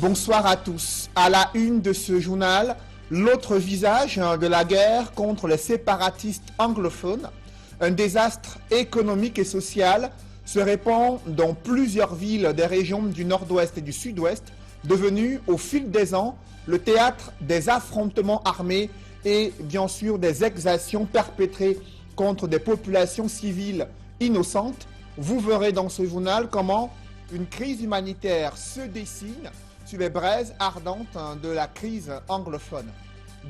Bonsoir à tous. À la une de ce journal, l'autre visage de la guerre contre les séparatistes anglophones. Un désastre économique et social se répand dans plusieurs villes des régions du nord-ouest et du sud-ouest, devenues au fil des ans le théâtre des affrontements armés et bien sûr des exactions perpétrées contre des populations civiles innocentes. Vous verrez dans ce journal comment une crise humanitaire se dessine sur les braises ardentes de la crise anglophone.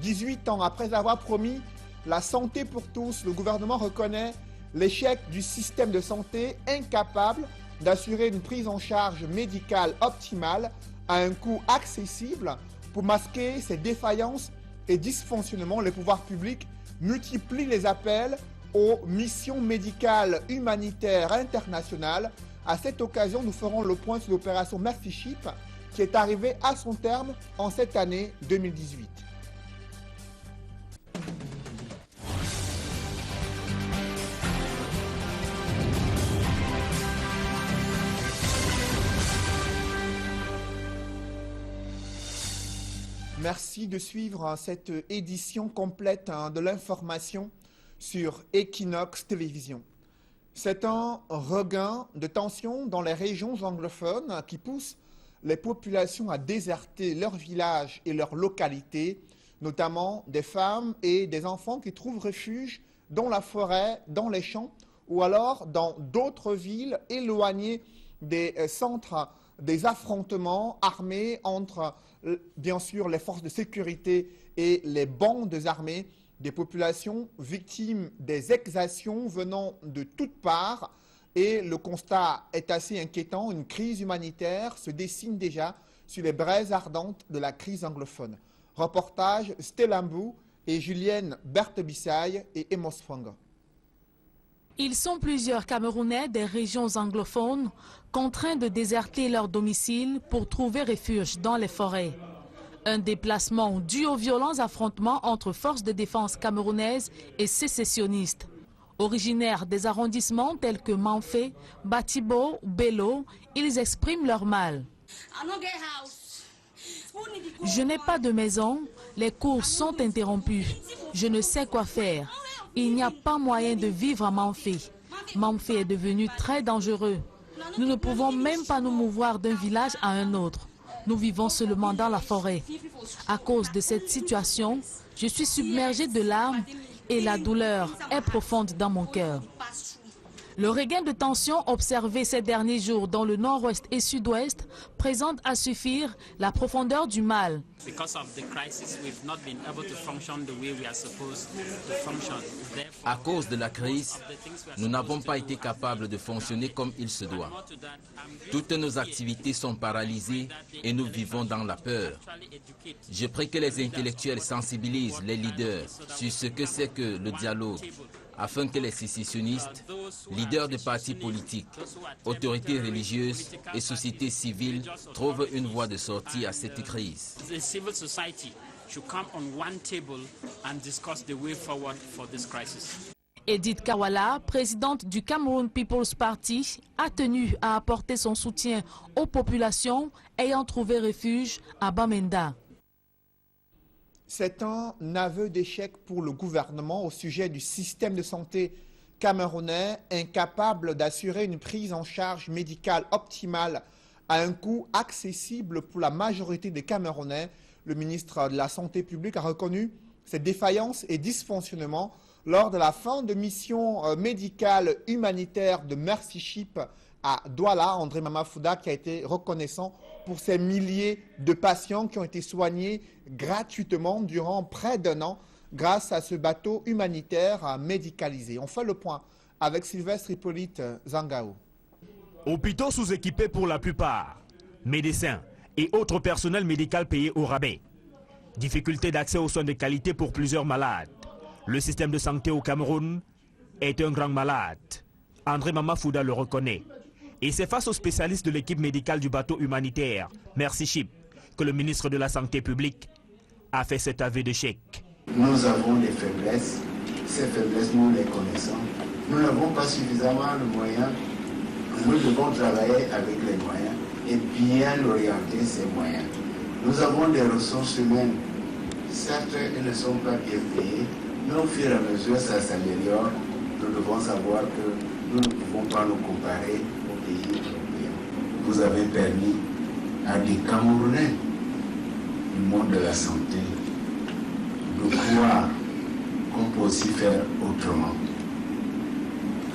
18 ans après avoir promis la santé pour tous, le gouvernement reconnaît l'échec du système de santé incapable d'assurer une prise en charge médicale optimale à un coût accessible. Pour masquer ces défaillances et dysfonctionnements, les pouvoirs publics multiplient les appels aux missions médicales humanitaires internationales. À cette occasion, nous ferons le point sur l'opération Mercy Ship qui est arrivée à son terme en cette année 2018. Merci de suivre cette édition complète de l'information sur Equinox Télévision. C'est un regain de tension dans les régions anglophones qui pousse les populations à déserter leurs villages et leurs localités, notamment des femmes et des enfants qui trouvent refuge dans la forêt, dans les champs ou alors dans d'autres villes éloignées des centres des affrontements armés entre, bien sûr, les forces de sécurité et les bandes armées, des populations victimes des exactions venant de toutes parts. Et le constat est assez inquiétant, une crise humanitaire se dessine déjà sur les braises ardentes de la crise anglophone. Reportage Stellambou et Julienne Berthe-Bissaye et Emos Fanga. Ils sont plusieurs Camerounais des régions anglophones contraints de déserter leur domicile pour trouver refuge dans les forêts. Un déplacement dû aux violents affrontements entre forces de défense camerounaises et sécessionnistes. Originaires des arrondissements tels que Manfé, Batibo ou Bello, ils expriment leur mal. Je n'ai pas de maison, les cours sont interrompus. Je ne sais quoi faire. Il n'y a pas moyen de vivre à Manfé. Manfé est devenu très dangereux. Nous ne pouvons même pas nous mouvoir d'un village à un autre. Nous vivons seulement dans la forêt. À cause de cette situation, je suis submergée de larmes et la douleur est profonde dans mon cœur. Le regain de tension observé ces derniers jours dans le nord-ouest et sud-ouest présente à suffire la profondeur du mal. À cause de la crise, nous n'avons pas été capables de fonctionner comme il se doit. Toutes nos activités sont paralysées et nous vivons dans la peur. Je prie que les intellectuels sensibilisent les leaders sur ce que c'est que le dialogue, afin que les sécessionnistes, leaders de partis politiques, autorités religieuses et sociétés civiles trouvent une voie de sortie à cette crise. Edith Kawala, présidente du Cameroon People's Party, a tenu à apporter son soutien aux populations ayant trouvé refuge à Bamenda. C'est un aveu d'échec pour le gouvernement au sujet du système de santé camerounais, incapable d'assurer une prise en charge médicale optimale à un coût accessible pour la majorité des Camerounais. Le ministre de la Santé publique a reconnu ces défaillances et dysfonctionnements lors de la fin de mission médicale humanitaire de Mercy Ship à Douala. André Mamafouda qui a été reconnaissant pour ces milliers de patients qui ont été soignés gratuitement durant près d'un an grâce à ce bateau humanitaire médicalisé. On fait le point avec Sylvestre Hippolyte Zangao. Hôpitaux sous-équipés pour la plupart, médecins et autres personnels médical payés au rabais. Difficulté d'accès aux soins de qualité pour plusieurs malades. Le système de santé au Cameroun est un grand malade. André Mamafouda le reconnaît. Et c'est face aux spécialistes de l'équipe médicale du bateau humanitaire Mercy Ship que le ministre de la Santé publique a fait cet aveu d'échec. Nous avons des faiblesses. Ces faiblesses, nous les connaissons. Nous n'avons pas suffisamment de moyens. Nous devons travailler avec les moyens. et bien orienter ces moyens. Nous avons des ressources humaines. Certes, elles ne sont pas bien payées, mais au fur et à mesure, ça s'améliore. Nous devons savoir que nous ne pouvons pas nous comparer aux pays européens. Vous avez permis à des Camerounais du monde de la santé de croire qu'on peut aussi faire autrement.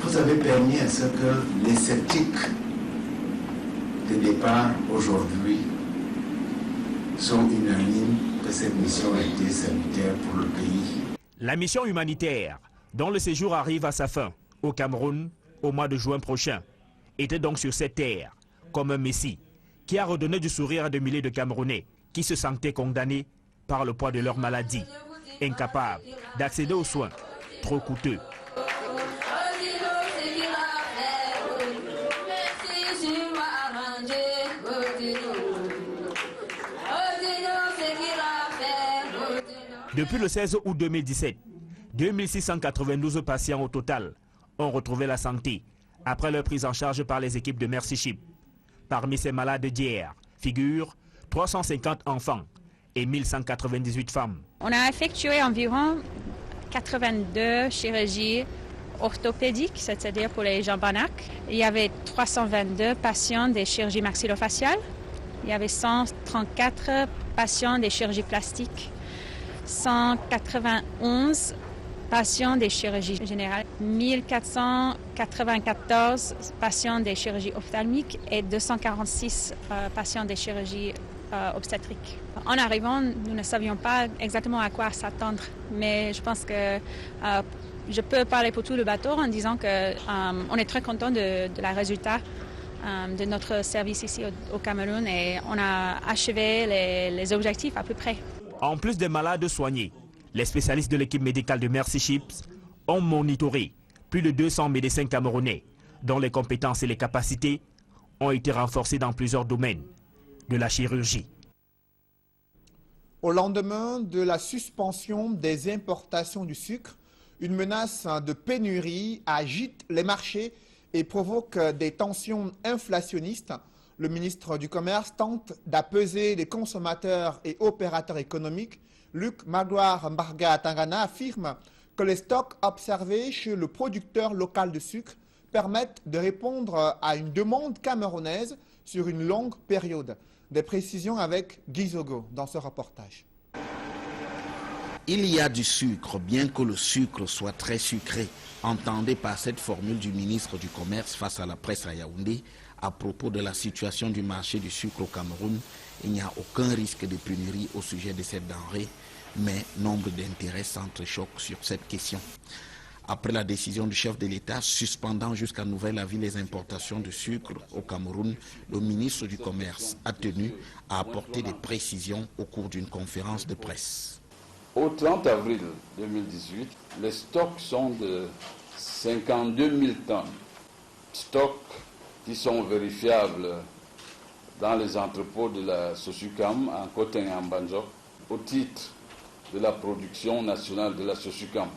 Vous avez permis à ce que les sceptiques de départ aujourd'hui sont unanimes que cette mission a été salutaire pour le pays. La mission humanitaire, dont le séjour arrive à sa fin au Cameroun au mois de juin prochain, était donc sur cette terre comme un messie qui a redonné du sourire à des milliers de Camerounais qui se sentaient condamnés par le poids de leur maladie, incapables d'accéder aux soins trop coûteux. Depuis le 16 août 2017, 2692 patients au total ont retrouvé la santé après leur prise en charge par les équipes de Mercy Ship. Parmi ces malades d'hier figurent 350 enfants et 1198 femmes. On a effectué environ 82 chirurgies orthopédiques, c'est-à-dire pour les jambes en arc. Il y avait 322 patients des chirurgies maxillofaciales. Il y avait 134 patients des chirurgies plastiques. 191 patients des chirurgies générales, 1494 patients des chirurgies ophtalmiques et 246 patients des chirurgies obstétriques. En arrivant, nous ne savions pas exactement à quoi s'attendre, mais je pense que je peux parler pour tout le bateau en disant qu'on est très content de la résultat de notre service ici au Cameroun et on a achevé les objectifs à peu près. En plus des malades soignés, les spécialistes de l'équipe médicale de Mercy Ships ont monitoré plus de 200 médecins camerounais dont les compétences et les capacités ont été renforcées dans plusieurs domaines de la chirurgie. Au lendemain de la suspension des importations du sucre, une menace de pénurie agite les marchés et provoque des tensions inflationnistes. Le ministre du Commerce tente d'apaiser les consommateurs et opérateurs économiques. Luc Magloire Mbarga Tangana affirme que les stocks observés chez le producteur local de sucre permettent de répondre à une demande camerounaise sur une longue période. Des précisions avec Guy Zogo dans ce reportage. Il y a du sucre, bien que le sucre soit très sucré. Entendez par cette formule du ministre du Commerce face à la presse à Yaoundé à propos de la situation du marché du sucre au Cameroun. Il n'y a aucun risque de pénurie au sujet de cette denrée, mais nombre d'intérêts s'entrechoquent sur cette question. Après la décision du chef de l'État suspendant jusqu'à nouvel avis les importations de sucre au Cameroun, le ministre du Commerce a tenu à apporter des précisions au cours d'une conférence de presse. Au 30 avril 2018, les stocks sont de 52 000 tonnes. Stocks qui sont vérifiables dans les entrepôts de la Sosucam en Cotin et en Banjok au titre de la production nationale de la Sosucam.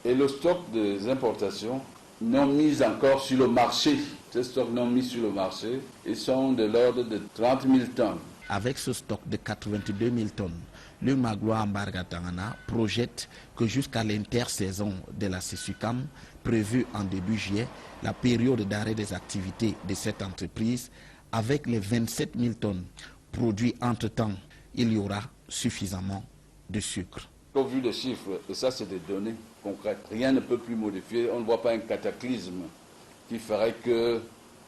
Et le stock des importations non mis encore sur le marché. Ces stocks non mis sur le marché, ils sont de l'ordre de 30 000 tonnes. Avec ce stock de 82 000 tonnes, le Magloire Mbarga Tangana projette que jusqu'à l'intersaison de la Sosucam, prévue en début juillet, la période d'arrêt des activités de cette entreprise, avec les 27 000 tonnes produits entre-temps, il y aura suffisamment de sucre. Au vu des chiffres, et ça c'est des données concrètes, rien ne peut plus modifier. On ne voit pas un cataclysme qui ferait que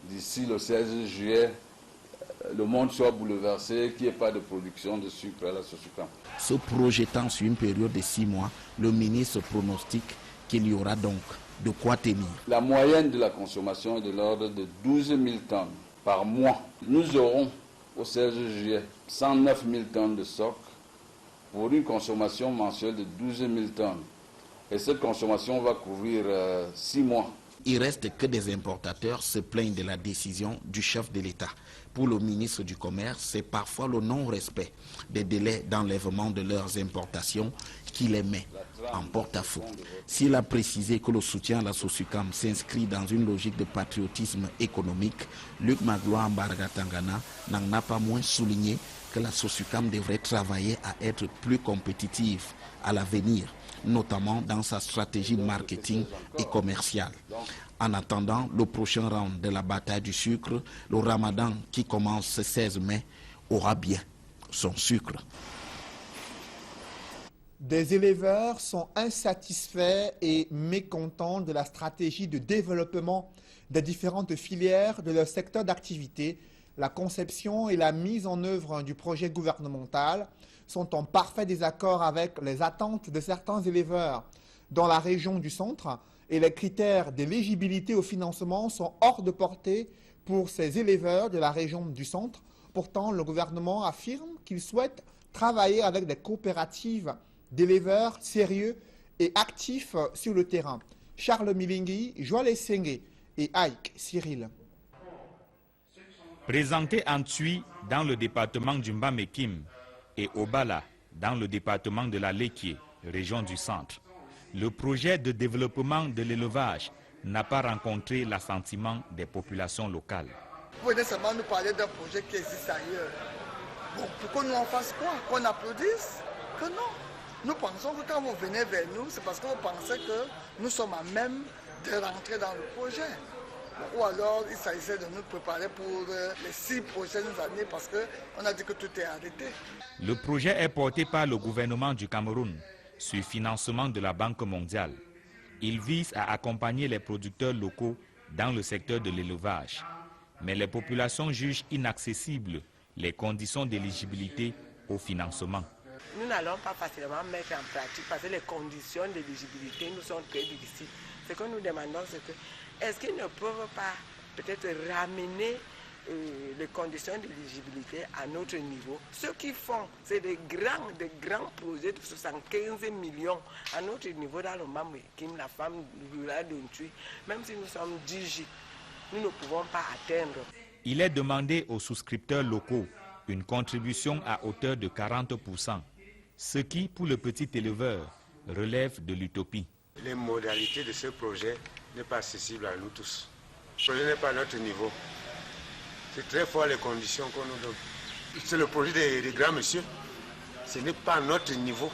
d'ici le 16 juillet, le monde soit bouleversé, qu'il n'y ait pas de production de sucre à la Sosucam. Se projetant sur une période de 6 mois, le ministre pronostique qu'il y aura donc de quoi tenir. La moyenne de la consommation est de l'ordre de 12 000 tonnes par mois. Nous aurons au 16 juillet 109 000 tonnes de stock pour une consommation mensuelle de 12 000 tonnes. Et cette consommation va couvrir 6 mois. Il reste que des importateurs se plaignent de la décision du chef de l'État. Pour le ministre du Commerce, c'est parfois le non-respect des délais d'enlèvement de leurs importations qui les met en porte-à-faux. S'il a précisé que le soutien à la SOSUCAM s'inscrit dans une logique de patriotisme économique, Luc Magloire Mbargatangana n'en a pas moins souligné que la SOSUCAM devrait travailler à être plus compétitive à l'avenir, notamment dans sa stratégie marketing et commerciale. En attendant le prochain round de la bataille du sucre, le Ramadan qui commence ce 16 mai aura bien son sucre. Des éleveurs sont insatisfaits et mécontents de la stratégie de développement des différentes filières de leur secteur d'activité. La conception et la mise en œuvre du projet gouvernemental sont en parfait désaccord avec les attentes de certains éleveurs dans la région du centre et les critères d'éligibilité au financement sont hors de portée pour ces éleveurs de la région du centre. Pourtant, le gouvernement affirme qu'il souhaite travailler avec des coopératives d'éleveurs sérieux et actifs sur le terrain. Charles Milingui, Joël Essengue et Ike Cyril. Présenté en Tui dans le département du Mbamekim et au Bala dans le département de la Lekié, région du centre, le projet de développement de l'élevage n'a pas rencontré l'assentiment des populations locales. Vous venez seulement nous parler d'un projet qui existe ailleurs. Bon, pourquoi nous en fasse quoi? Qu'on applaudisse? Que non. Nous pensons que quand vous venez vers nous, c'est parce que vous pensez que nous sommes à même de rentrer dans le projet. Ou alors, il s'agissait de nous préparer pour les 6 prochaines années parce qu'on a dit que tout est arrêté. Le projet est porté par le gouvernement du Cameroun sur financement de la Banque mondiale. Il vise à accompagner les producteurs locaux dans le secteur de l'élevage. Mais les populations jugent inaccessibles les conditions d'éligibilité au financement. Nous n'allons pas facilement mettre en pratique parce que les conditions d'éligibilité nous sont très difficiles. Ce que nous demandons, c'est que est-ce qu'ils ne peuvent pas peut-être ramener les conditions d'éligibilité à notre niveau? Ce qu'ils font, c'est des grands projets de 75 millions à notre niveau dans le Mbamekim, la femme rurale de Ntui. Même si nous sommes 10J, nous ne pouvons pas atteindre. Il est demandé aux souscripteurs locaux une contribution à hauteur de 40%, ce qui, pour le petit éleveur, relève de l'utopie. Les modalités de ce projet n'est pas accessible à nous tous. Le projet n'est pas à notre niveau. C'est très fort les conditions qu'on nous donne. C'est le projet des grands messieurs. Ce n'est pas à notre niveau.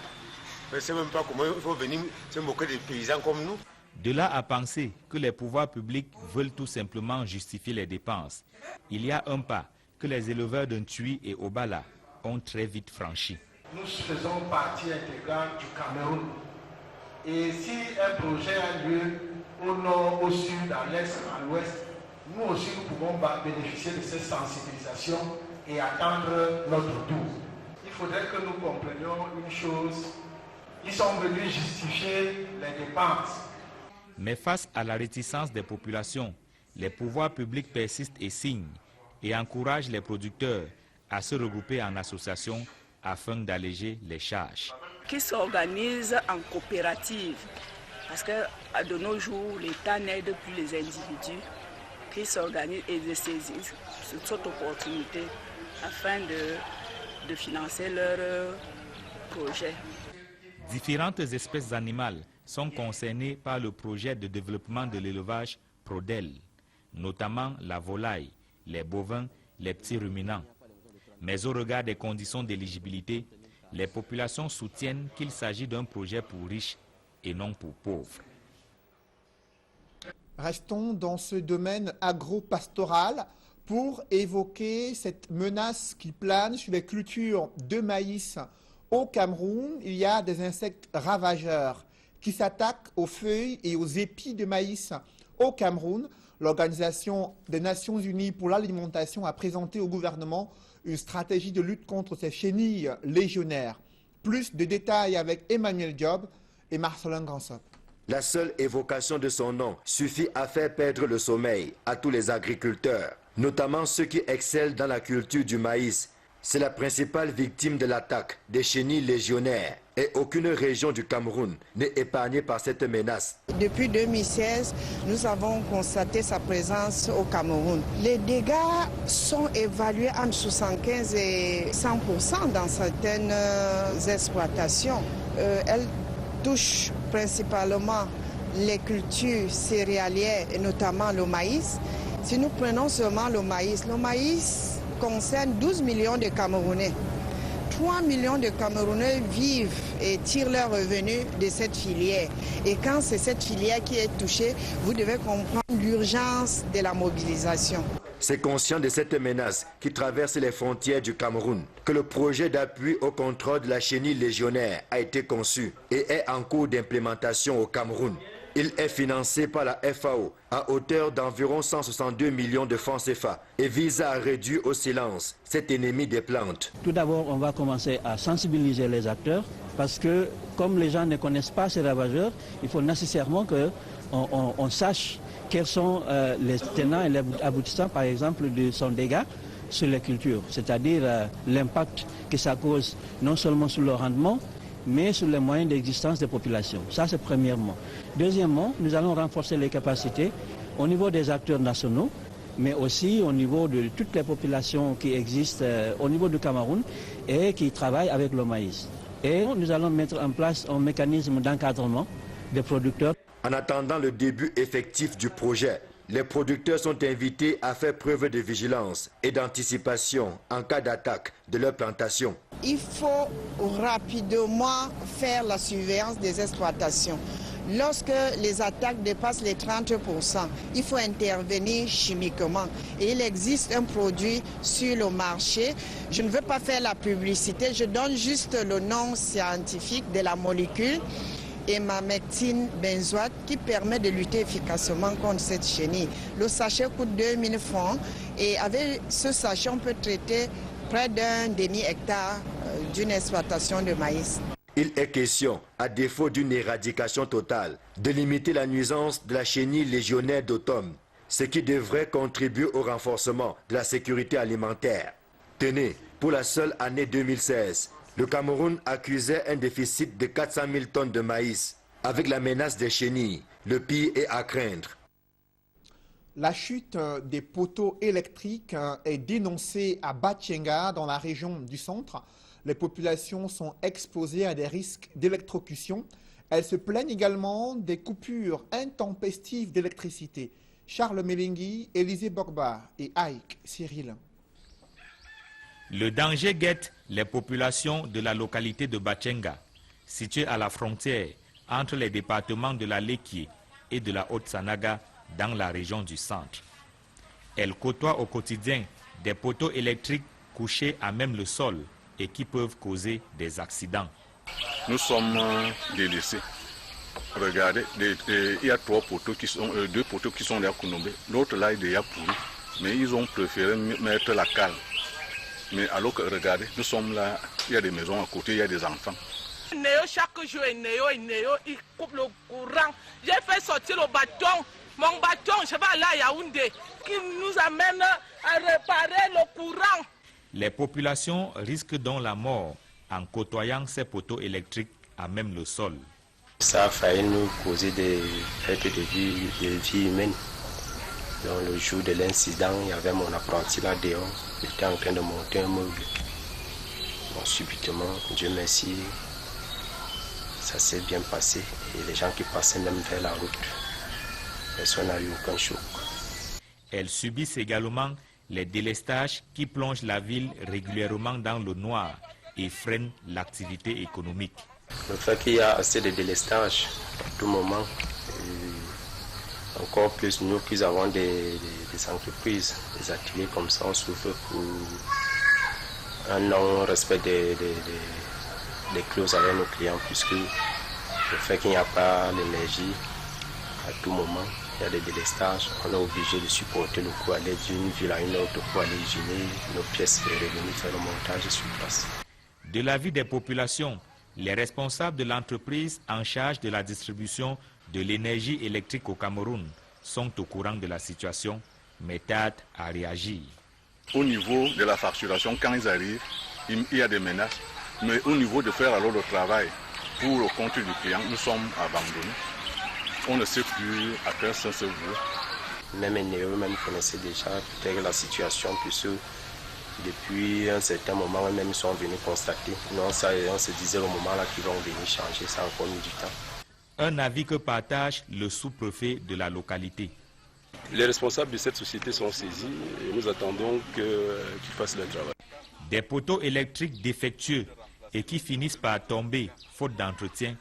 Je ne sais même pas comment il faut venir se moquer des paysans comme nous. De là à penser que les pouvoirs publics veulent tout simplement justifier les dépenses, il y a un pas que les éleveurs de Ntui et Obala ont très vite franchi. Nous faisons partie intégrante du Cameroun. Et si un projet a lieu au nord, au sud, à l'est, à l'ouest, nous aussi nous pouvons bénéficier de cette sensibilisation et attendre notre tour. Il faudrait que nous comprenions une chose. Ils sont venus justifier les dépenses. Mais face à la réticence des populations, les pouvoirs publics persistent et signent et encouragent les producteurs à se regrouper en association afin d'alléger les charges. Qui s'organisent en coopérative, parce que de nos jours, l'État n'aide plus les individus, qui s'organisent et de saisir cette opportunité afin de financer leurs projets. Différentes espèces animales sont concernées par le projet de développement de l'élevage Prodel, notamment la volaille, les bovins, les petits ruminants. Mais au regard des conditions d'éligibilité, les populations soutiennent qu'il s'agit d'un projet pour riches et non pour pauvres. Restons dans ce domaine agro-pastoral pour évoquer cette menace qui plane sur les cultures de maïs. Au Cameroun, il y a des insectes ravageurs qui s'attaquent aux feuilles et aux épis de maïs. Au Cameroun, l'Organisation des Nations Unies pour l'alimentation a présenté au gouvernement une stratégie de lutte contre ces chenilles légionnaires. Plus de détails avec Emmanuel Diop et Marcelin Gansop. La seule évocation de son nom suffit à faire perdre le sommeil à tous les agriculteurs, notamment ceux qui excellent dans la culture du maïs C'est la principale victime de l'attaque des chenilles légionnaires et aucune région du Cameroun n'est épargnée par cette menace. Depuis 2016, nous avons constaté sa présence au Cameroun. Les dégâts sont évalués entre 75 et 100% dans certaines exploitations. Elles touchent principalement les cultures céréalières et notamment le maïs. Si nous prenons seulement le maïs concerne 12 millions de Camerounais. 3 millions de Camerounais vivent et tirent leurs revenus de cette filière. Et quand c'est cette filière qui est touchée, vous devez comprendre l'urgence de la mobilisation. C'est conscient de cette menace qui traverse les frontières du Cameroun que le projet d'appui au contrôle de la chenille légionnaire a été conçu et est en cours d'implémentation au Cameroun. Il est financé par la FAO à hauteur d'environ 162 millions de francs CFA et vise à réduire au silence cet ennemi des plantes. Tout d'abord, on va commencer à sensibiliser les acteurs parce que comme les gens ne connaissent pas ces ravageurs, il faut nécessairement qu'on sache quels sont les tenants et les aboutissants, par exemple, de son dégât sur les cultures, c'est-à-dire l'impact que ça cause non seulement sur le rendement, mais sur les moyens d'existence des populations. Ça, c'est premièrement. Deuxièmement, nous allons renforcer les capacités au niveau des acteurs nationaux, mais aussi au niveau de toutes les populations qui existent au niveau du Cameroun et qui travaillent avec le maïs. Et nous allons mettre en place un mécanisme d'encadrement des producteurs. En attendant le début effectif du projet, les producteurs sont invités à faire preuve de vigilance et d'anticipation en cas d'attaque de leur plantation. Il faut rapidement faire la surveillance des exploitations. Lorsque les attaques dépassent les 30%, il faut intervenir chimiquement. Et il existe un produit sur le marché. Je ne veux pas faire la publicité, je donne juste le nom scientifique de la molécule. Emamectine benzoate qui permet de lutter efficacement contre cette chenille. Le sachet coûte 2000 francs et avec ce sachet on peut traiter près d'un demi-hectare d'une exploitation de maïs. Il est question, à défaut d'une éradication totale, de limiter la nuisance de la chenille légionnaire d'automne, ce qui devrait contribuer au renforcement de la sécurité alimentaire. Tenez, pour la seule année 2016, le Cameroun accusait un déficit de 400 000 tonnes de maïs. Avec la menace des chenilles, le pire est à craindre. La chute des poteaux électriques est dénoncée à Batchenga, dans la région du centre. Les populations sont exposées à des risques d'électrocution. Elles se plaignent également des coupures intempestives d'électricité. Charles Melengui, Élisée Borba et Aïk Cyril. Le danger guette les populations de la localité de Batchenga, située à la frontière entre les départements de la Lekié et de la Haute-Sanaga dans la région du centre. Elles côtoient au quotidien des poteaux électriques couchés à même le sol et qui peuvent causer des accidents. Nous sommes délaissés. Regardez, il y a deux poteaux qui sont déjà colombés, l'autre là est déjà pourri, mais ils ont préféré mettre la cale. Mais alors que regardez, nous sommes là, il y a des maisons à côté, il y a des enfants. Néo, chaque jour, Néo, il coupe le courant. J'ai fait sortir le bâton. Mon bâton, je vais aller à Yaoundé, qui nous amène à réparer le courant. Les populations risquent donc la mort en côtoyant ces poteaux électriques à même le sol. Ça a failli nous causer des pertes de vie humaine. Donc, le jour de l'incident, il y avait mon apprenti là dehors. Il était en train de monter un meuble. Bon, subitement, Dieu merci, ça s'est bien passé. Et les gens qui passaient même vers la route, personne n'a eu aucun choc. Elles subissent également les délestages qui plongent la ville régulièrement dans le noir et freinent l'activité économique. Le fait qu'il y a assez de délestage à tout moment, encore plus nous qui avons des entreprises, des ateliers comme ça, on souffre pour un non-respect des clauses avec nos clients, puisque le fait qu'il n'y a pas l'énergie à tout moment, il y a des délestages, on est obligé de supporter le coût, aller d'une ville à une autre pour aller hygiéner nos pièces et revenir faire le montage sur place. De l'avis des populations, les responsables de l'entreprise en charge de la distribution de l'énergie électrique au Cameroun sont au courant de la situation, mais tardent à réagir. Au niveau de la facturation, quand ils arrivent, il y a des menaces. Mais au niveau de faire alors le travail pour le compte du client, nous sommes abandonnés. On ne sait plus à quel sens se vouer. Même eux-mêmes connaissaient déjà peut-être la situation, puisque depuis un certain moment, eux-mêmes ils sont venus constater. Non, on se disait au moment là qu'ils vont venir changer, ça a encore mis du temps. Un avis que partage le sous-préfet de la localité. Les responsables de cette société sont saisis et nous attendons qu'ils fassent leur travail. Des poteaux électriques défectueux et qui finissent par tomber faute d'entretien,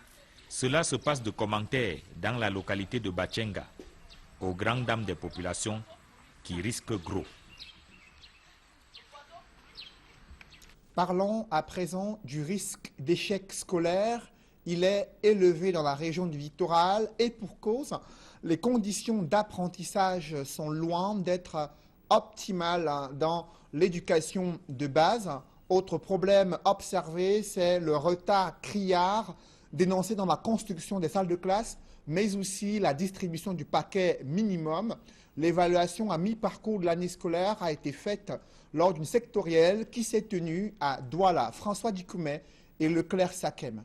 cela se passe de commentaires dans la localité de Bachenga, aux grandes dames des populations qui risquent gros. Parlons à présent du risque d'échec scolaire. Il est élevé dans la région du littoral et pour cause, les conditions d'apprentissage sont loin d'être optimales dans l'éducation de base. Autre problème observé, c'est le retard criard dénoncé dans la construction des salles de classe, mais aussi la distribution du paquet minimum. L'évaluation à mi-parcours de l'année scolaire a été faite lors d'une sectorielle qui s'est tenue à Douala, François Dikoumet et Leclerc-Sakem.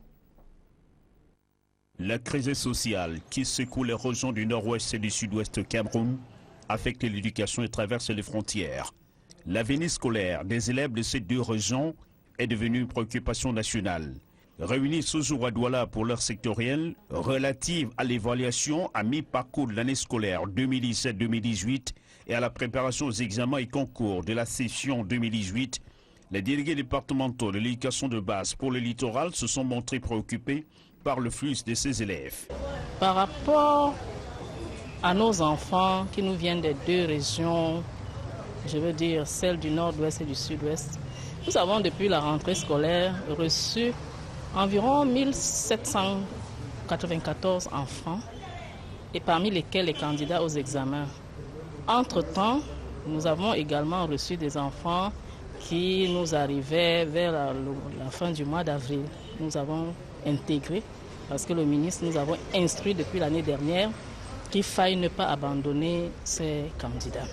La crise sociale qui secoue les régions du nord-ouest et du sud-ouest Cameroun affecte l'éducation et traverse les frontières. L'avenir scolaire des élèves de ces deux régions est devenu une préoccupation nationale. Réunis ce jour à Douala pour leur sectorielle relative à l'évaluation à mi-parcours de l'année scolaire 2017-2018 et à la préparation aux examens et concours de la session 2018, les délégués départementaux de l'éducation de base pour le littoral se sont montrés préoccupés par le flux de ces élèves. Par rapport à nos enfants qui nous viennent des deux régions, je veux dire celles du nord-ouest et du sud-ouest, nous avons depuis la rentrée scolaire reçu environ 1794 enfants, et parmi lesquels les candidats aux examens. Entre-temps, nous avons également reçu des enfants qui nous arrivaient vers la fin du mois d'avril. Nous avons intégré, parce que le ministre nous avons instruit depuis l'année dernière qu'il faille ne pas abandonner ces candidats.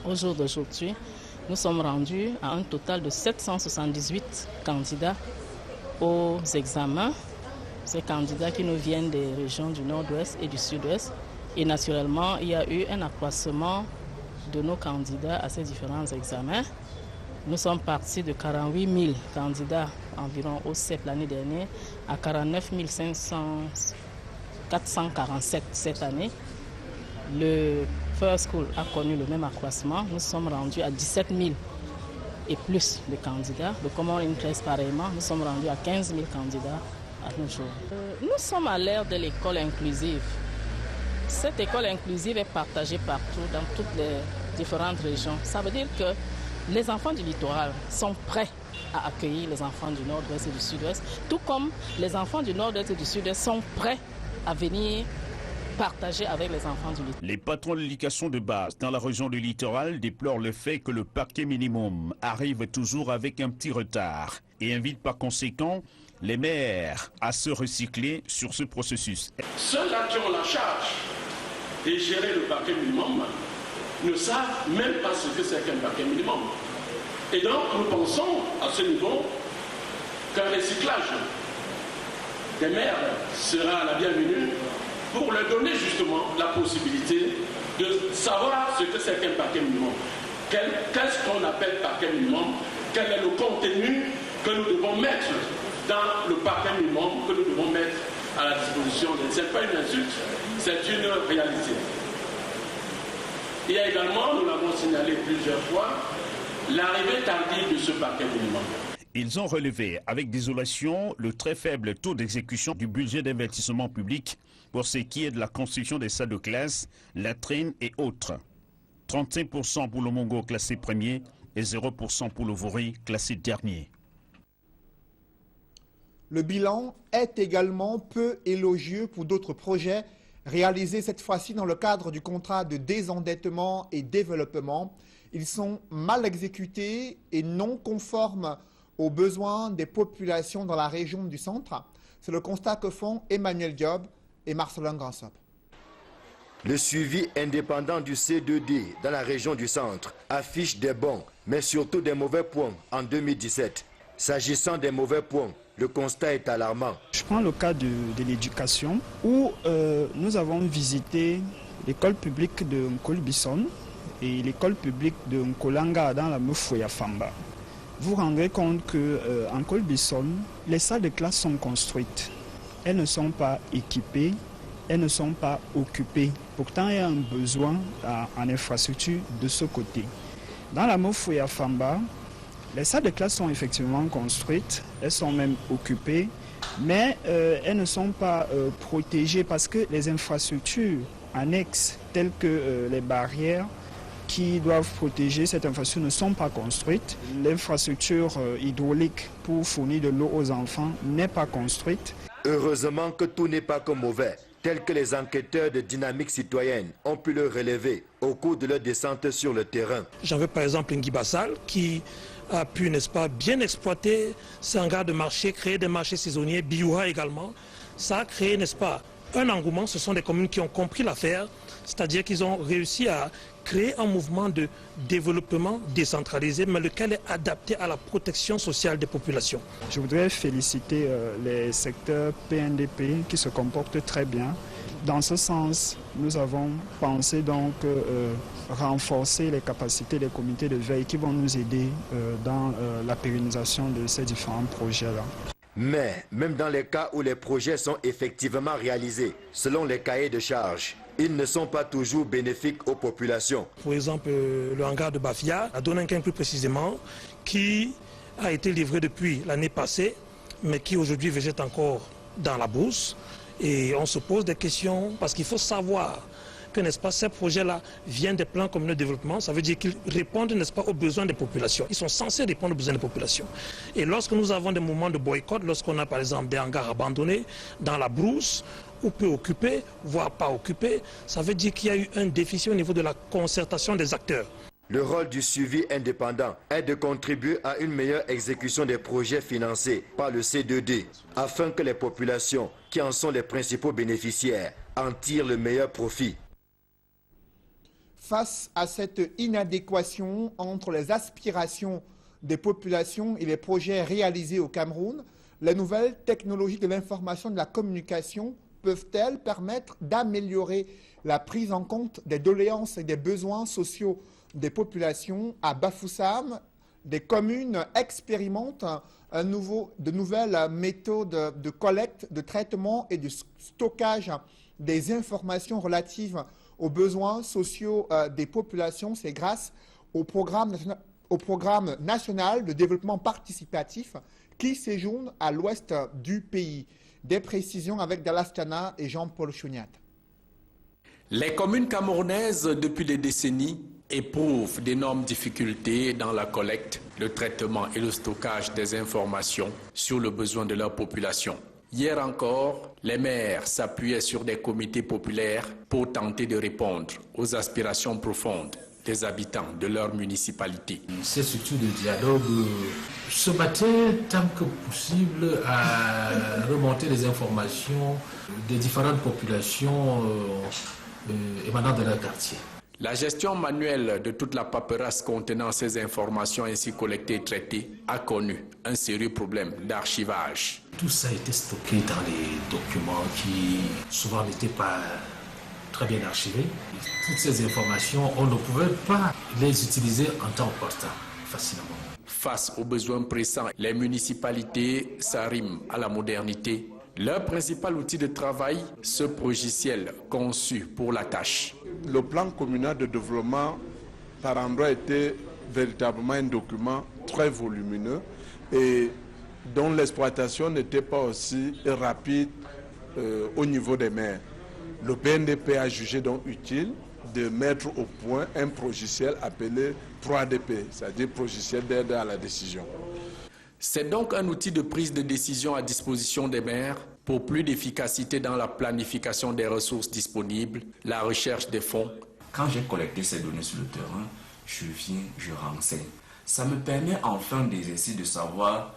Au jour d'aujourd'hui, nous sommes rendus à un total de 778 candidats aux examens, ces candidats qui nous viennent des régions du nord-ouest et du sud-ouest. Et naturellement, il y a eu un accroissement de nos candidats à ces différents examens. Nous sommes partis de 48 000 candidats environ au CEP l'année dernière à 49 447 cette année. Le First School a connu le même accroissement. Nous sommes rendus à 17 000 et plus de candidats. Le Common Interest pareillement, nous sommes rendus à 15 000 candidats à nos jours. Nous sommes à l'ère de l'école inclusive. Cette école inclusive est partagée partout dans toutes les différentes régions. Ça veut dire que les enfants du littoral sont prêts à accueillir les enfants du nord-ouest et du sud-ouest, tout comme les enfants du nord-ouest et du sud-ouest sont prêts à venir partager avec les enfants du littoral. Les patrons de l'éducation de base dans la région du littoral déplorent le fait que le paquet minimum arrive toujours avec un petit retard et invitent par conséquent les maires à se recycler sur ce processus. Ceux-là qui ont la charge de gérer le paquet minimum ne savent même pas ce que c'est qu'un paquet minimum. Et donc nous pensons à ce niveau qu'un recyclage des maires sera la bienvenue pour leur donner justement la possibilité de savoir ce que c'est qu'un paquet minimum. Qu'est-ce qu'on appelle paquet minimum? Quel est le contenu que nous devons mettre dans le paquet minimum que nous devons mettre à la disposition? Ce n'est pas une insulte, c'est une réalité. Il y a également, nous l'avons signalé plusieurs fois, l'arrivée tardive de ce paquet minimum. Ils ont relevé avec désolation le très faible taux d'exécution du budget d'investissement public pour ce qui est de la construction des salles de classe, latrines et autres. 35% pour le Mongo classé premier et 0% pour le Vori classé dernier. Le bilan est également peu élogieux pour d'autres projets réalisés cette fois-ci dans le cadre du contrat de désendettement et développement. Ils sont mal exécutés et non conformes aux besoins des populations dans la région du centre. C'est le constat que font Emmanuel Diop et Marcelin Gransop. Le suivi indépendant du C2D dans la région du centre affiche des bons, mais surtout des mauvais points en 2017. S'agissant des mauvais points, le constat est alarmant. Je prends le cas de l'éducation où nous avons visité l'école publique de Nkolbison et l'école publique de Nkolanga dans la Mufouya Famba. Vous vous rendrez compte qu'en Nkolbison, les salles de classe sont construites. Elles ne sont pas équipées, elles ne sont pas occupées. Pourtant, il y a un besoin en infrastructure de ce côté. Dans la Mufouya Famba, les salles de classe sont effectivement construites, elles sont même occupées, mais elles ne sont pas protégées parce que les infrastructures annexes telles que les barrières qui doivent protéger cette infrastructure ne sont pas construites. L'infrastructure hydraulique pour fournir de l'eau aux enfants n'est pas construite. Heureusement que tout n'est pas que mauvais, tel que les enquêteurs de Dynamique Citoyenne ont pu le relever au cours de leur descente sur le terrain. J'avais par exemple Ngui Bassal qui a pu, n'est-ce pas, bien exploiter ces hangars de marché, créer des marchés saisonniers, Biouha également. Ça a créé, n'est-ce pas, un engouement. Ce sont des communes qui ont compris l'affaire, c'est-à-dire qu'ils ont réussi à créer un mouvement de développement décentralisé, mais lequel est adapté à la protection sociale des populations. Je voudrais féliciter les secteurs PNDP qui se comportent très bien. Dans ce sens, nous avons pensé donc renforcer les capacités des comités de veille qui vont nous aider dans la pérennisation de ces différents projets-là. Mais même dans les cas où les projets sont effectivement réalisés, selon les cahiers de charges, ils ne sont pas toujours bénéfiques aux populations. Par exemple, le hangar de Bafia, à Doninken plus précisément, qui a été livré depuis l'année passée, mais qui aujourd'hui végète encore dans la bourse. Et on se pose des questions, parce qu'il faut savoir que, n'est-ce pas, ces projets-là viennent des plans communaux de développement. Ça veut dire qu'ils répondent, n'est-ce pas, aux besoins des populations. Ils sont censés répondre aux besoins des populations. Et lorsque nous avons des moments de boycott, lorsqu'on a par exemple des hangars abandonnés dans la brousse, ou peu occupés, voire pas occupés, ça veut dire qu'il y a eu un déficit au niveau de la concertation des acteurs. Le rôle du suivi indépendant est de contribuer à une meilleure exécution des projets financés par le C2D, afin que les populations, qui en sont les principaux bénéficiaires, en tirent le meilleur profit. Face à cette inadéquation entre les aspirations des populations et les projets réalisés au Cameroun, les nouvelles technologies de l'information et de la communication peuvent-elles permettre d'améliorer la prise en compte des doléances et des besoins sociaux des populations? À Bafoussam, des communes expérimentent de nouvelles méthodes de collecte, de traitement et de stockage des informations relatives aux besoins sociaux des populations. C'est grâce au programme national de développement participatif qui séjourne à l'ouest du pays. Des précisions avec Dallas Tana et Jean-Paul Chouniat. Les communes camerounaises, depuis des décennies, éprouvent d'énormes difficultés dans la collecte, le traitement et le stockage des informations sur le besoin de leur population. Hier encore, les maires s'appuyaient sur des comités populaires pour tenter de répondre aux aspirations profondes des habitants de leur municipalité. Ces structures de dialogue se battaient tant que possible à remonter les informations des différentes populations émanant de leur quartier. La gestion manuelle de toute la paperasse contenant ces informations ainsi collectées et traitées a connu un sérieux problème d'archivage. Tout ça a été stocké dans les documents qui souvent n'étaient pas très bien archivés. Toutes ces informations, on ne pouvait pas les utiliser en temps opportun, facilement. Face aux besoins pressants, les municipalités s'arriment à la modernité. Leur principal outil de travail, ce logiciel conçu pour la tâche. Le plan communal de développement, par endroit, était véritablement un document très volumineux et dont l'exploitation n'était pas aussi rapide au niveau des maires. Le PNDP a jugé donc utile de mettre au point un logiciel appelé 3DP, c'est-à-dire logiciel d'aide à la décision. C'est donc un outil de prise de décision à disposition des maires pour plus d'efficacité dans la planification des ressources disponibles, la recherche des fonds. Quand j'ai collecté ces données sur le terrain, je viens, je renseigne. Ça me permet enfin d'exercer de savoir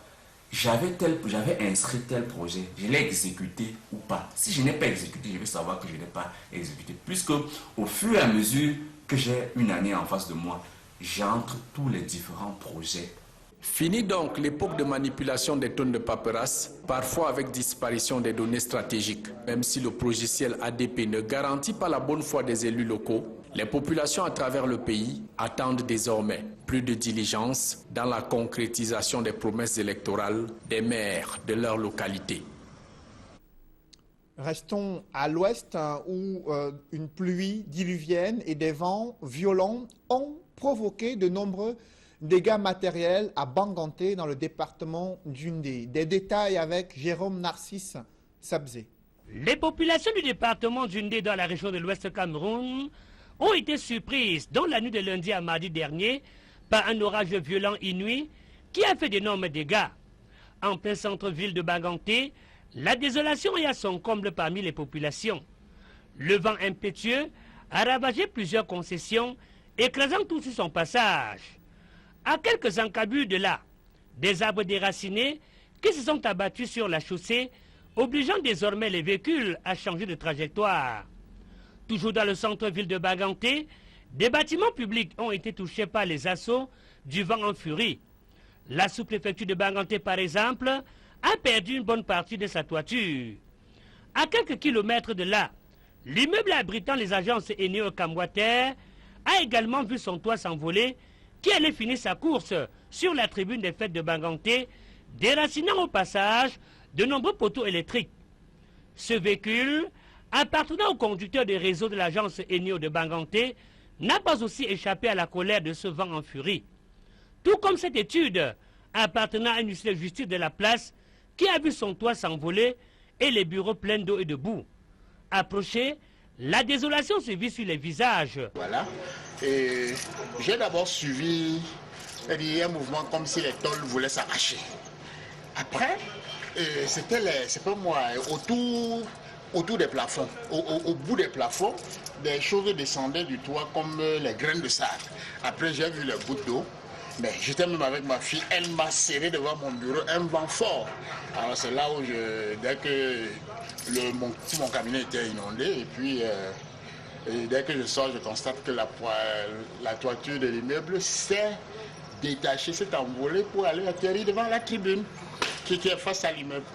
j'avais inscrit tel projet, je l'ai exécuté ou pas. Si je n'ai pas exécuté, je vais savoir que je n'ai pas exécuté. Puisque au fur et à mesure que j'ai une année en face de moi, j'entre tous les différents projets. Fini donc l'époque de manipulation des tonnes de paperasse, parfois avec disparition des données stratégiques. Même si le logiciel ADP ne garantit pas la bonne foi des élus locaux, les populations à travers le pays attendent désormais plus de diligence dans la concrétisation des promesses électorales des maires de leur localité. Restons à l'ouest où une pluie diluvienne et des vents violents ont provoqué de nombreux dégâts matériels à Banganté dans le département d'Undé. Des détails avec Jérôme Narcisse Sabzé. Les populations du département d'Undé dans la région de l'Ouest Cameroun ont été surprises dans la nuit de lundi à mardi dernier par un orage violent inouï qui a fait d'énormes dégâts. En plein centre-ville de Banganté, la désolation est à son comble parmi les populations. Le vent impétueux a ravagé plusieurs concessions, écrasant tout sur son passage. À quelques encablures de là, des arbres déracinés qui se sont abattus sur la chaussée, obligeant désormais les véhicules à changer de trajectoire. Toujours dans le centre-ville de Banganté, des bâtiments publics ont été touchés par les assauts du vent en furie. La sous-préfecture de Banganté, par exemple, a perdu une bonne partie de sa toiture. À quelques kilomètres de là, l'immeuble abritant les agences Eneo Camwater a également vu son toit s'envoler, qui allait finir sa course sur la tribune des fêtes de Banganté, déracinant au passage de nombreux poteaux électriques. Ce véhicule, appartenant au conducteur des réseaux de l'agence Eneo de Banganté, n'a pas aussi échappé à la colère de ce vent en furie. Tout comme cette étude appartenant à une huissier de justice de la place qui a vu son toit s'envoler et les bureaux pleins d'eau et de boue. Approché, la désolation se vit sur les visages. Voilà. Et j'ai d'abord suivi un mouvement comme si les tôles voulaient s'arracher. Après, c'est pas moi, autour des plafonds, au bout des plafonds, des choses descendaient du toit comme les graines de sable. Après, j'ai vu les gouttes d'eau. Mais j'étais même avec ma fille, elle m'a serré devant mon bureau, un vent fort. Alors c'est là où dès que mon cabinet était inondé, et puis dès que je sors, je constate que la toiture de l'immeuble s'est détachée, s'est envolée pour aller atterrir devant la tribune qui est face à l'immeuble.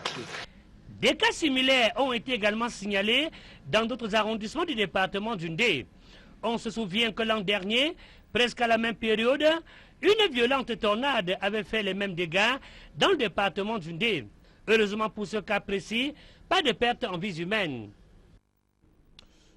Des cas similaires ont été également signalés dans d'autres arrondissements du département d'Undé. On se souvient que l'an dernier, presque à la même période, une violente tornade avait fait les mêmes dégâts dans le département d'Undé. Heureusement pour ce cas précis, pas de perte en vies humaines.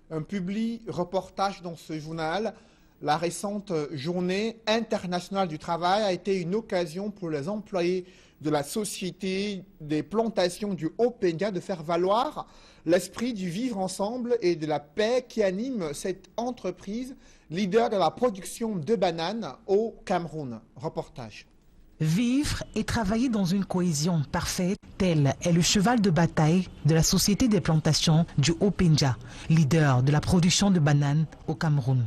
Un public reportage dans ce journal. La récente journée internationale du travail a été une occasion pour les employés de la société des plantations du Haut-Pénia de faire valoir l'esprit du vivre ensemble et de la paix qui anime cette entreprise, leader de la production de bananes au Cameroun. Reportage. Vivre et travailler dans une cohésion parfaite, tel est le cheval de bataille de la société des plantations du Haut-Pénia, leader de la production de bananes au Cameroun.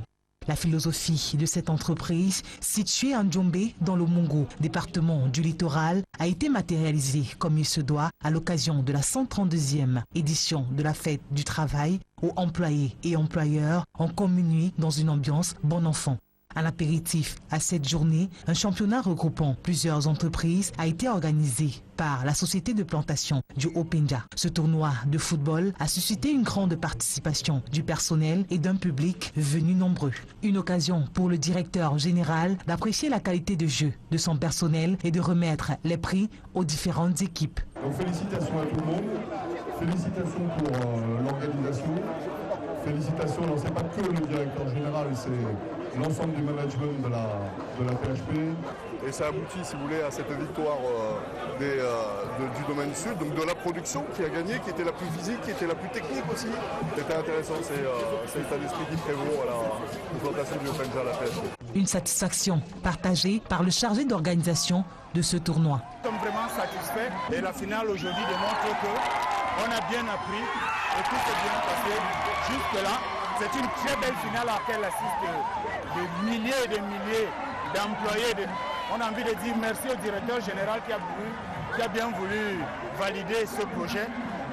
La philosophie de cette entreprise, située à Ndjombe, dans le Mongo, département du littoral, a été matérialisée comme il se doit à l'occasion de la 132e édition de la fête du travail, où employés et employeurs ont communié dans une ambiance bon enfant. Un apéritif à cette journée, un championnat regroupant plusieurs entreprises a été organisé par la société de plantation du Haut-Pénia. Ce tournoi de football a suscité une grande participation du personnel et d'un public venu nombreux. Une occasion pour le directeur général d'apprécier la qualité de jeu de son personnel et de remettre les prix aux différentes équipes. Donc félicitations à tout le monde, félicitations pour l'organisation, félicitations, non, c'est pas que le directeur général, c'est l'ensemble du management de la PHP. Et ça aboutit, si vous voulez, à cette victoire du domaine sud, donc de la production qui a gagné, qui était la plus physique, qui était la plus technique aussi. C'était intéressant, c'est l'état d'esprit qui prévaut à la plantation du Haut-Pénia à la PHP. Une satisfaction partagée par le chargé d'organisation de ce tournoi. Nous sommes vraiment satisfaits et la finale aujourd'hui démontre qu'on a bien appris et tout s'est bien passé jusque-là. C'est une très belle finale à laquelle assistent des milliers et des milliers d'employés, de On a envie de dire merci au directeur général qui a bien voulu valider ce projet.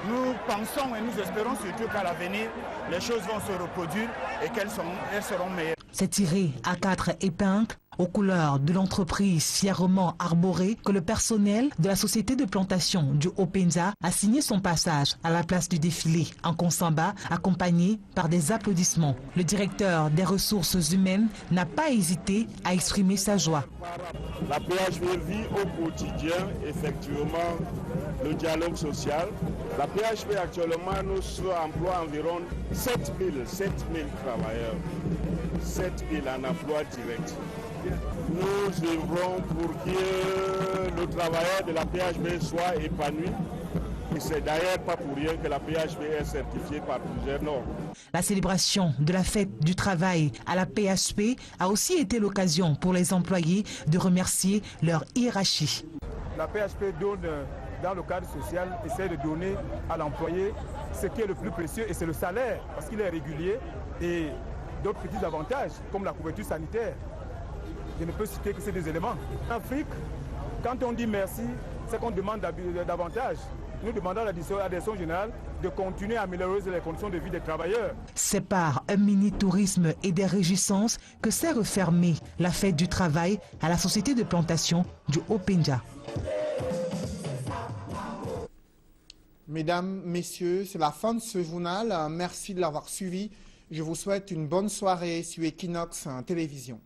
Nous pensons et nous espérons surtout qu'à l'avenir, les choses vont se reproduire et qu'elles seront meilleures. C'est tiré à 4 épingles aux couleurs de l'entreprise fièrement arborée que le personnel de la société de plantation du Haut-Penja a signé son passage à la place du défilé en Konsamba, accompagné par des applaudissements. Le directeur des ressources humaines n'a pas hésité à exprimer sa joie. La PHP vit au quotidien effectivement le dialogue social. La PHP actuellement nous emploie environ 7000 travailleurs, 7000 en emploi direct. Nous œuvrons pour que le travailleur de la PHP soit épanoui. Et c'est d'ailleurs pas pour rien que la PHP est certifiée par plusieurs normes. La célébration de la fête du travail à la PHP a aussi été l'occasion pour les employés de remercier leur hiérarchie. La PHP donne, dans le cadre social, essaie de donner à l'employé ce qui est le plus précieux et c'est le salaire parce qu'il est régulier et d'autres petits avantages comme la couverture sanitaire. Je ne peux citer que ces deux éléments. En Afrique, quand on dit merci, c'est qu'on demande davantage. Nous demandons à la direction générale de continuer à améliorer les conditions de vie des travailleurs. C'est par un mini-tourisme et des réjouissances que s'est refermée la fête du travail à la société de plantation du Haut-Penja. Mesdames, Messieurs, c'est la fin de ce journal. Merci de l'avoir suivi. Je vous souhaite une bonne soirée sur Equinox Télévision.